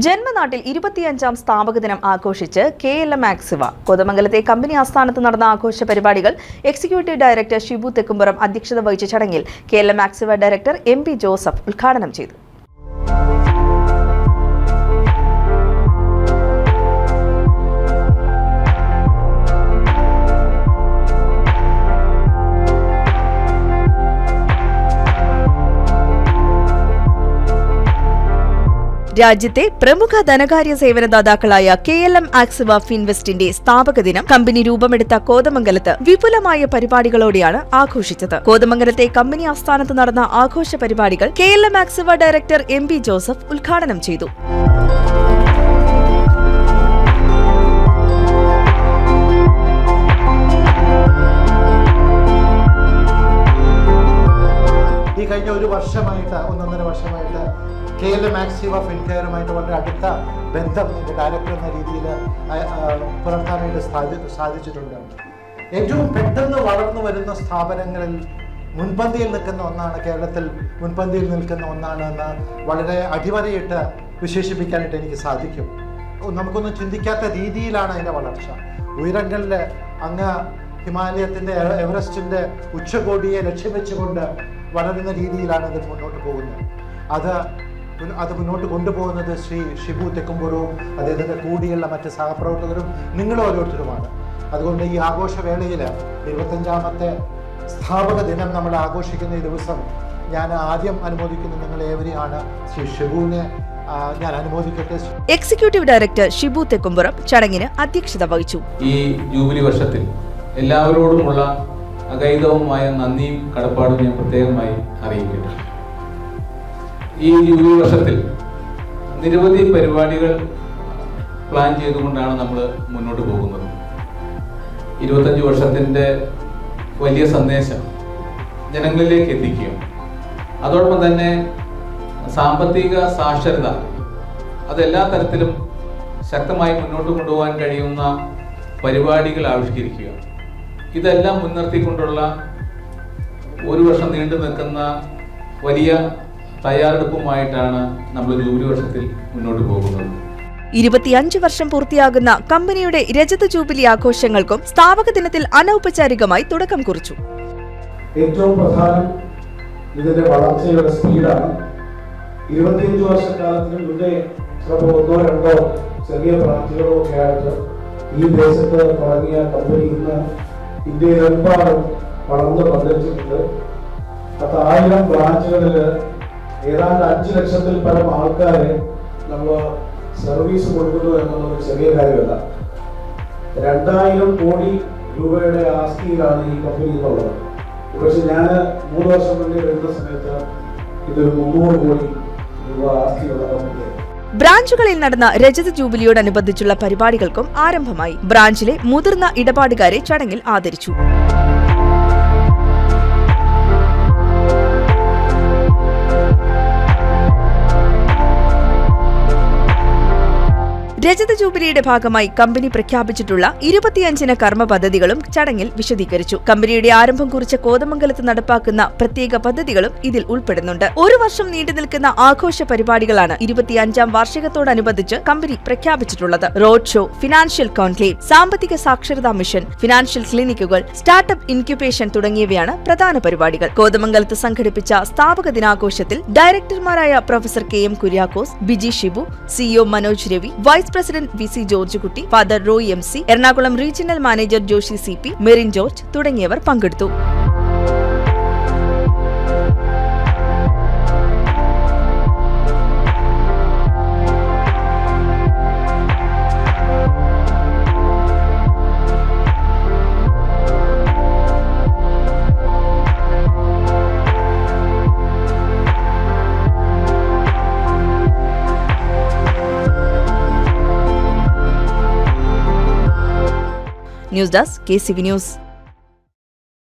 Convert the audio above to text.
ജന്മനാട്ടിൽ 25ാം സ്ഥാപക ദിനം ആഘോഷിച്ച് KLM ആക്സിവ കോതമംഗലത്തെ കമ്പനി ആസ്ഥാനത്ത് നടന്ന ആഘോഷ പരിപാടികൾ എക്സിക്യൂട്ടീവ് ഡയറക്ടർ ഷിബു തെക്കുംപുറം അധ്യക്ഷത വഹിച്ച ചടങ്ങിൽ KLM Axiva director MP Joseph ഉദ്ഘാടനം ചെയ്തു. രാജ്യത്തെ പ്രമുഖ ധനകാര്യ സേവനദാതാക്കളായ KLM ആക്സിവ ഫിൻവെസ്റ്റിന്റെ സ്ഥാപക ദിനം കമ്പനി രൂപമെടുത്ത കോതമംഗലത്ത് വിപുലമായ പരിപാടികളോടെയാണ് ആഘോഷിച്ചത്. കോതമംഗലത്തെ കമ്പനി ആസ്ഥാനത്ത് നടന്ന ആഘോഷ പരിപാടികൾ KLM Axiva director MP Joseph ഉദ്ഘാടനം ചെയ്തു. കഴിഞ്ഞ ഒന്നൊന്നര വർഷമായിട്ട് KLM ആക്സിവ ഫിൻകെയറുമായിട്ട് വളരെ അടുത്ത ബന്ധം എൻ്റെ ഡയറക്ടർ എന്ന രീതിയിൽ പുലർത്താനായിട്ട് സാധിച്ചിട്ടുണ്ട്. ഏറ്റവും പെട്ടെന്ന് വളർന്നു വരുന്ന സ്ഥാപനങ്ങളിൽ മുൻപന്തിയിൽ നിൽക്കുന്ന ഒന്നാണ്, കേരളത്തിൽ മുൻപന്തിയിൽ നിൽക്കുന്ന ഒന്നാണ് എന്ന് വളരെ അടിവരയിട്ട് വിശേഷിപ്പിക്കാനായിട്ട് എനിക്ക് സാധിക്കും. നമുക്കൊന്നും ചിന്തിക്കാത്ത രീതിയിലാണ് അതിൻ്റെ വളർച്ച. ഉയരങ്ങളിൽ അങ്ങ് ഹിമാലയത്തിൻ്റെ എവറസ്റ്റിൻ്റെ ഉച്ചകോടിയെ ലക്ഷ്യം വെച്ചുകൊണ്ട് വളരുന്ന രീതിയിലാണ് ഇത് മുന്നോട്ട് പോകുന്നത്. അത് മുന്നോട്ട് കൊണ്ടുപോകുന്നത് ശ്രീ ഷിബു തെക്കുംപുറവും അദ്ദേഹത്തിൻ്റെ കൂടിയുള്ള മറ്റ് സഹപ്രവർത്തകരും നിങ്ങൾ ഓരോരുത്തരുമാണ്. അതുകൊണ്ട് ഈ ആഘോഷവേളയിൽ 25ാമത്തെ സ്ഥാപക ദിനം നമ്മൾ ആഘോഷിക്കുന്ന ഈ ദിവസം ഞാൻ ആദ്യം അനുമോദിക്കുന്നത് നിങ്ങളേവരെയാണ്. ശ്രീ ഷിബുവിനെ ഞാൻ അനുമോദിക്കട്ടെ. എക്സിക്യൂട്ടീവ് ഡയറക്ടർ ഷിബു തെക്കുംപുറം ചടങ്ങിന് അധ്യക്ഷത വഹിച്ചു. ഈ ജൂബിലി വർഷത്തിൽ എല്ലാവരോടുമുള്ള അഗൈതവുമായ നന്ദിയും കടപ്പാടും ഞാൻ പ്രത്യേകമായി അറിയിക്കുന്നു. ഈ ജൂബിലി വർഷത്തിൽ നിരവധി പരിപാടികൾ പ്ലാൻ ചെയ്തുകൊണ്ടാണ് നമ്മൾ മുന്നോട്ട് പോകുന്നത്. 25 വർഷത്തിൻ്റെ വലിയ സന്ദേശം ജനങ്ങളിലേക്ക് എത്തിക്കുക, അതോടൊപ്പം തന്നെ സാമ്പത്തിക സാക്ഷരത അതെല്ലാ തരത്തിലും ശക്തമായി മുന്നോട്ട് കൊണ്ടുപോകാൻ കഴിയുന്ന പരിപാടികൾ ആവിഷ്കരിക്കുക, ഇതെല്ലാം മുൻനിർത്തിക്കൊണ്ടുള്ള ഒരു വർഷം നീണ്ടു നിൽക്കുന്ന വലിയ തയ്യാറെടുപ്പുമായിട്ടാണ് നമ്മൾ ജൂബിലി വർഷത്തിൽ മുന്നോട്ട് പോകുന്നത്. 25 വർഷം പൂർത്തിയാകുന്ന കമ്പനിയുടെ രജത ജൂബിലി ആഘോഷങ്ങൾക്കും സ്ഥാപക ദിനത്തിൽ അനൗപചാരികമായി തുടക്കം കുറിച്ചു. ഏറ്റവും പ്രധാനം ഇതിന്റെ വളർച്ചയുടെ സ്പീഡാണ്. 25 വർഷക്കാലത്തിന് മുന്നേ ഒന്നോ രണ്ടോ ചെറിയ ബ്രാഞ്ചുകളോ ഒക്കെ ആയിട്ട് ഈ ദേശത്ത് തുടങ്ങിയ കമ്പനി ഇന്ന് ഇന്ത്യയിലെമ്പാടും വളർന്ന് പന്തലിച്ചിട്ടുണ്ട്. 10,000 ബ്രാഞ്ചുകളിൽ ഏതാണ്ട് 5 ലക്ഷത്തിൽ പരം ആൾക്കാരെ നമ്മൾ സർവീസ് കൊടുക്കുന്നു എന്നുള്ളത് ചെറിയ കാര്യമല്ല. 2000 കോടി രൂപയുടെ ആസ്തിയിലാണ് ഈ കമ്പനി എന്നുള്ളത്. പക്ഷെ ഞാൻ 3 വർഷം മുന്നേ വരുന്ന സമയത്ത് ഇതൊരു 300 കോടി രൂപ ആസ്തിയുള്ള കമ്പനിയായി. ബ്രാഞ്ചുകളിൽ നടന്ന രജത ജൂബിലിയോടനുബന്ധിച്ചുള്ള പരിപാടികൾക്കും ആരംഭമായി. ബ്രാഞ്ചിലെ മുതിർന്ന ഇടപാടുകാരെ ചടങ്ങിൽ ആദരിച്ചു. രജത ജൂബിലിയുടെ ഭാഗമായി കമ്പനി പ്രഖ്യാപിച്ചിട്ടുള്ള 25 കർമ്മ പദ്ധതികളും ചടങ്ങിൽ വിശദീകരിച്ചു. കമ്പനിയുടെ ആരംഭം കുറിച്ച കോതമംഗലത്ത് നടപ്പാക്കുന്ന പ്രത്യേക പദ്ധതികളും ഇതിൽ ഉൾപ്പെടുന്നുണ്ട്. ഒരു വർഷം നീണ്ടു നിൽക്കുന്ന ആഘോഷ പരിപാടികളാണ് 25ാം വാർഷികത്തോടനുബന്ധിച്ച് കമ്പനി പ്രഖ്യാപിച്ചിട്ടുള്ളത്. റോഡ് ഷോ, ഫിനാൻഷ്യൽ കോൺക്ലേവ്, സാമ്പത്തിക സാക്ഷരതാ മിഷൻ, ഫിനാൻഷ്യൽ ക്ലിനിക്കുകൾ, സ്റ്റാർട്ടപ്പ് ഇൻക്യുബേഷൻ തുടങ്ങിയവയാണ് പ്രധാന പരിപാടികൾ. കോതമംഗലത്ത് സംഘടിപ്പിച്ച സ്ഥാപക ദിനാഘോഷത്തിൽ ഡയറക്ടർമാരായ professor KM Kuriakose, Biji Shibu, CEO Manoj Ravi, vice president VC George Kutty, father Roy MC, Ernakulam regional manager Joshi CP, Merin George തുടങ്ങിയവർ പങ്കെടുത്തു. News desk KCV news.